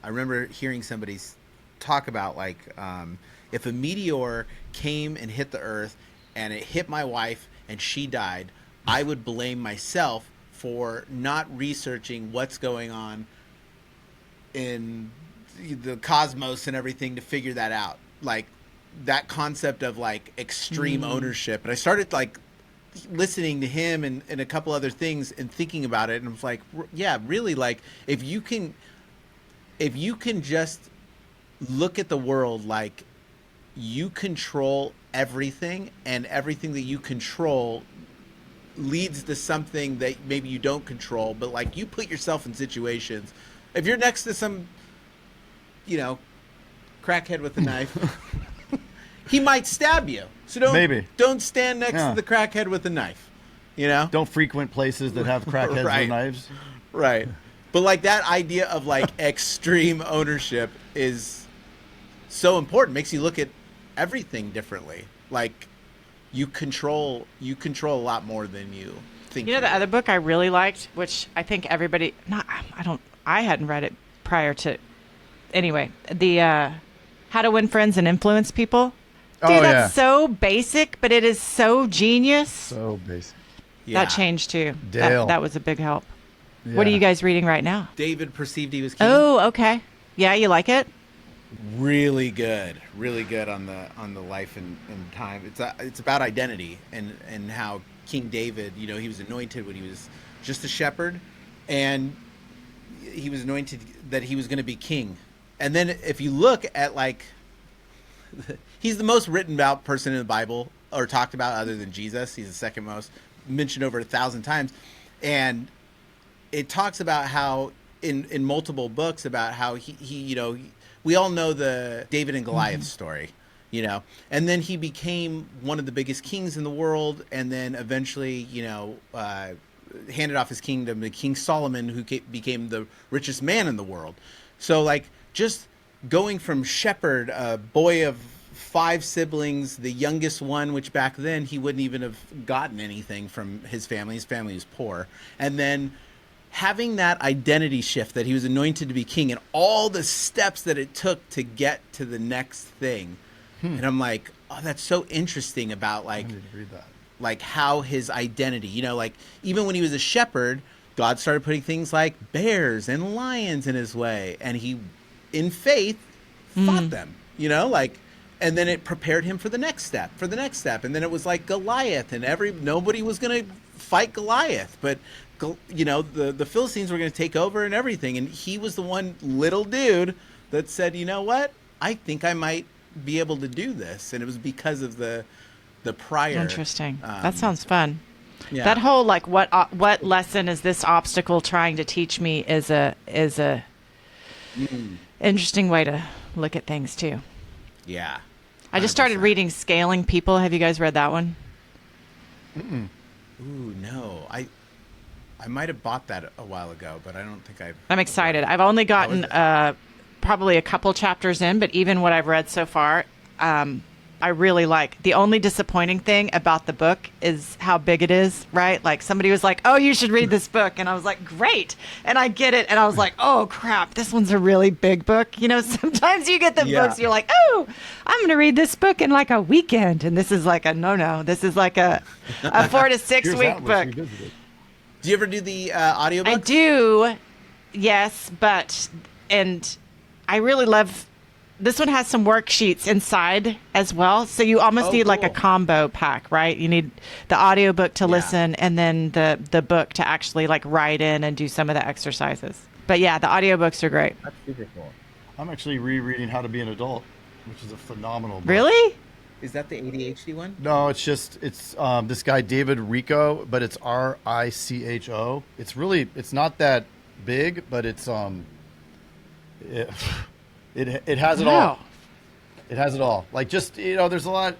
I remember hearing somebody talk about like if a meteor came and hit the Earth and it hit my wife and she died, I would blame myself for not researching what's going on in the cosmos and everything to figure that out. Like that concept of like extreme ownership. And I started like listening to him and a couple other things and thinking about it. And I was like, yeah, really, like if you can just look at the world like you control everything, and everything that you control leads to something that maybe you don't control, but like you put yourself in situations. If you're next to some, crackhead with a knife, he might stab you. So don't stand next to the crackhead with a knife. Don't frequent places that have crackheads with knives. Right. But like that idea of like extreme ownership is so important. Makes you look at everything differently. Like you control a lot more than you think. The other book I really liked, which I think everybody I hadn't read it prior to anyway, the How to Win Friends and Influence People. Dude, that's so basic, but it is so genius. So basic. Yeah. That changed too. Dale. That was a big help. Yeah. What are you guys reading right now? David Perceived He Was King. Oh, okay. Yeah, you like it? Really good on the life and time. It's about identity and how King David, he was anointed when he was just a shepherd, and he was anointed that he was going to be king. And then if you look at like, he's the most written about person in the Bible, or talked about other than Jesus. He's the second most, mentioned over 1,000 times, and it talks about how in multiple books about how he we all know the David and Goliath story, and then he became one of the biggest kings in the world, and then eventually, handed off his kingdom to King Solomon, who became the richest man in the world. So like just going from shepherd, a boy of 5 siblings, the youngest one, which back then he wouldn't even have gotten anything from his family. His family was poor. And then having that identity shift that he was anointed to be king and all the steps that it took to get to the next thing. And I'm like, oh, that's so interesting about like, I need to read that. Like how his identity, like even when he was a shepherd, God started putting things like bears and lions in his way. And he, in faith, fought them, and then it prepared him for the next step. And then it was like Goliath, and nobody was going to fight Goliath, but the Philistines were going to take over and everything. And he was the one little dude that said, you know what? I think I might be able to do this. And it was because of the prior. Interesting. That sounds fun. Yeah. That whole like what lesson is this obstacle trying to teach me is a interesting way to look at things too. Yeah. 100%. I just started reading Scaling People. Have you guys read that one? Mm-mm. Ooh, no. I might have bought that a while ago, but I don't think I'm excited. I've only gotten probably a couple chapters in, but even what I've read so far, I really like. The only disappointing thing about the book is how big it is, right? Like somebody was like, oh, you should read this book. And I was like, great. And I get it. And I was like, oh, crap, this one's a really big book. Sometimes you get the books, you're like, oh, I'm going to read this book in like a weekend. And this is like no. This is like a 4 to 6 week book. Do you ever do the audiobook? I do, yes. And I really love... This one has some worksheets inside as well. So you almost need like a combo pack, right? You need the audiobook to listen and then the book to actually like write in and do some of the exercises. But yeah, the audiobooks are great. That's super cool. I'm actually rereading How to Be an Adult, which is a phenomenal book. Really? Is that the ADHD one? No, it's this guy David Richo, but it's Richo. It's not that big, but it's It has it all. It has it all. Like just, there's a lot.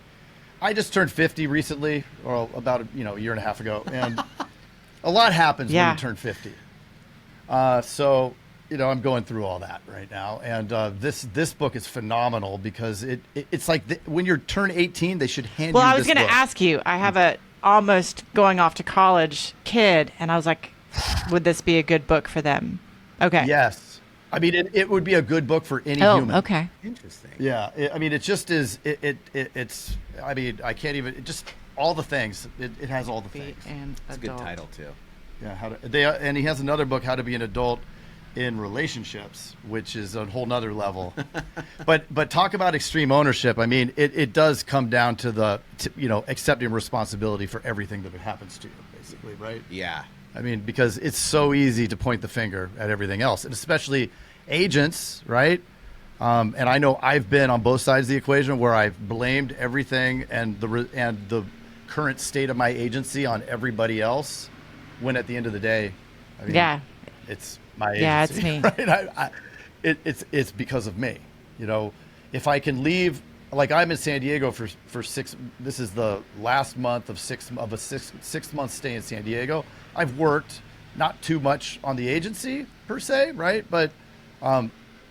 I just turned 50 recently, or about a year and a half ago, and a lot happens when you turn 50. So, I'm going through all that right now, and this book is phenomenal because it's like when you turn 18, they should hand you this book. Well, I was going to ask you. I have a almost going off to college kid, and I was like, would this be a good book for them? Okay. Yes. I mean, it would be a good book for any Oh, human. okay. Interesting. Yeah, I mean, it just is. It's. I mean, I can't even. It just all the things. It has all the Be things. an It's a good adult. title too. Yeah, and he has another book, How to Be an Adult in Relationships, which is a whole nother level. but talk about extreme ownership. I mean, it does come down to accepting responsibility for everything that happens to you, basically, right? Yeah. I mean, because it's so easy to point the finger at everything else, and especially agents, right? And I know I've been on both sides of the equation where I've blamed everything and the current state of my agency on everybody else, when at the end of the day, I mean, Yeah. it's my agency. Yeah, it's me. Right? It's because of me. You know, if I can leave, like I'm in San Diego for 6. This is the last month of a 6 month stay in San Diego. I've worked not too much on the agency per se, right? But I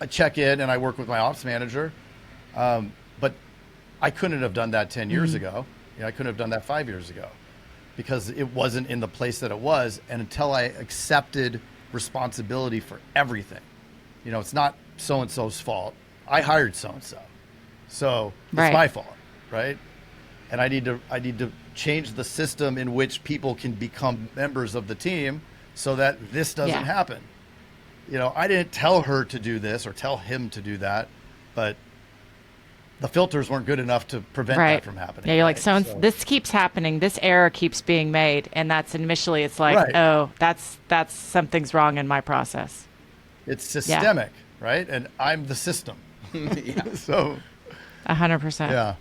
check in and I work with my ops manager. But I couldn't have done that 10 years ago. You know, I couldn't have done that 5 years ago because it wasn't in the place that it was. And until I accepted responsibility for everything, you know, it's not so-and-so's fault. I hired so-and-so. So it's Right. my fault, right? And I need to change the system in which people can become members of the team so that this doesn't Yeah. happen. You know, I didn't tell her to do this or tell him to do that, but the filters weren't good enough to prevent Right. that from happening. Yeah, you're like, right? so this keeps happening. This error keeps being made, and that's initially it's like, Right. oh, that's something's wrong in my process. It's systemic, right? And I'm the system. Yeah. So 100%. yeah,